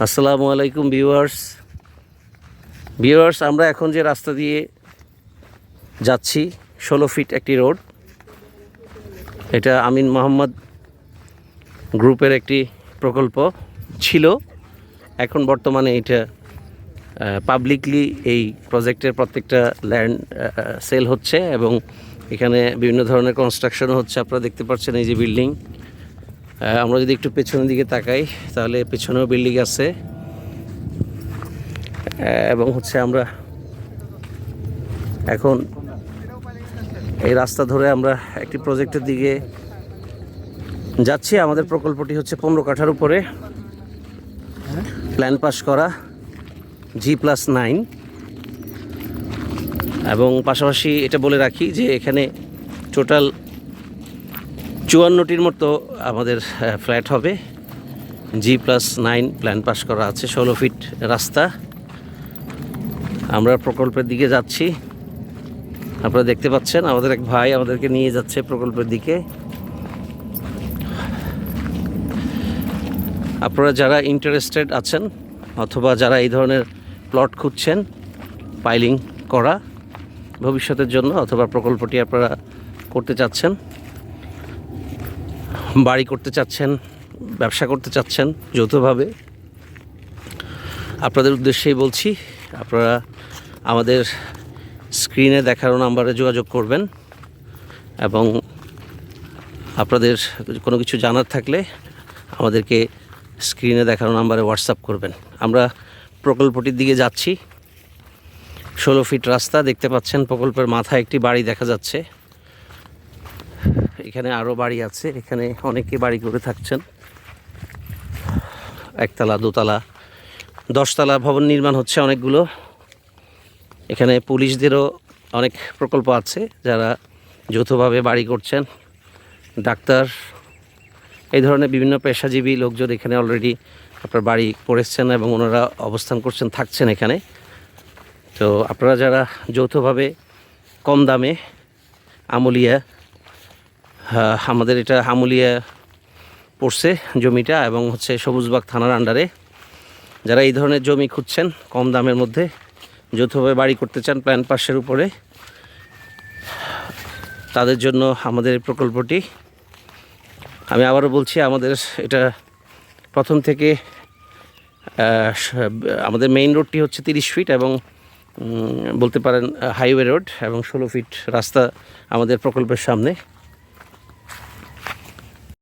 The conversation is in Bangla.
আসসালামু আলাইকুম ভিউয়ার্স আমরা এখন যে রাস্তা দিয়ে যাচ্ছি 16 ফিট একটি রোড। এটা আমিন মোহাম্মদ গ্রুপের একটি প্রকল্প ছিল। এখন বর্তমানে এটা পাবলিকলি এই প্রজেক্টের প্রত্যেকটা ল্যান্ড সেল হচ্ছে এবং এখানে বিভিন্ন ধরনের কনস্ট্রাকশনও হচ্ছে। আপনারা দেখতে পাচ্ছেন এই যে বিল্ডিং। আমরা যদি একটু পেছনের দিকে তাকাই তাহলে পেছনেও বিল্ডিং আছে এবং আমরা এখন এই রাস্তা ধরে আমরা একটি প্রজেক্টের দিকে যাচ্ছি। আমাদের প্রকল্পটি হচ্ছে 15 কাঠার উপরে প্ল্যান পাস করা G+9 এবং পাশাপাশি এটা বলে রাখি যে এখানে টোটাল 54টির মতো আমাদের ফ্ল্যাট হবে। G+9 প্ল্যান পাস করা আছে, 16 ফিট রাস্তা। আমরা প্রকল্পের দিকে যাচ্ছি। আপনারা দেখতে পাচ্ছেন আমাদের এক ভাই আমাদেরকে নিয়ে যাচ্ছে প্রকল্পের দিকে। আপনারা যারা ইন্টারেস্টেড আছেন অথবা যারা এই ধরনের প্লট খুঁজছেন পাইলিং করা ভবিষ্যতের জন্য, অথবা প্রকল্পটি আপনারা করতে চাচ্ছেন, বাড়ি করতে চাচ্ছেন, ব্যবসা করতে চাচ্ছেন যৌথভাবে, আপনাদের উদ্দেশ্যেই বলছি আপনারা আমাদের স্ক্রিনে দেখানো নাম্বারে যোগাযোগ করবেন এবং আপনাদের কোনো কিছু জানার থাকলে আমাদেরকে স্ক্রিনে দেখানো নাম্বারে হোয়াটসঅ্যাপ করবেন। আমরা প্রকল্পটির দিকে যাচ্ছি। 16 ফিট রাস্তা দেখতে পাচ্ছেন। প্রকল্পের মাথায় একটি বাড়ি দেখা যাচ্ছে। এখানে আরও বাড়ি আছে। এখানে অনেকে বাড়ি করে থাকছেন। একতলা, দোতলা, 10 তলা ভবন নির্মাণ হচ্ছে অনেকগুলো। এখানে পুলিশদেরও অনেক প্রকল্প আছে যারা যৌথভাবে বাড়ি করছেন। ডাক্তার, এই ধরনের বিভিন্ন পেশাজীবী লোকজন এখানে অলরেডি আপনার বাড়ি করেছেন এবং ওনারা অবস্থান করছেন, থাকছেন এখানে। তো আপনারা যারা যৌথভাবে কম দামে আমুলিয়া, আমাদের এটা আমুলিয়া পড়ছে জমিটা এবং সবুজবাগ থানার আন্ডারে, যারা এই ধরনের জমি খুঁজছেন কম দামের মধ্যে যৌথভাবে বাড়ি করতে চান প্ল্যান পাসের উপরে, তাদের জন্য আমাদের এই প্রকল্পটি। আমি আবারও বলছি আমাদের এটা প্রথম থেকে আমাদের মেইন রোডটি হচ্ছে 30 ফিট এবং বলতে পারেন হাইওয়ে রোড এবং 16 ফিট রাস্তা আমাদের প্রকল্পের সামনে।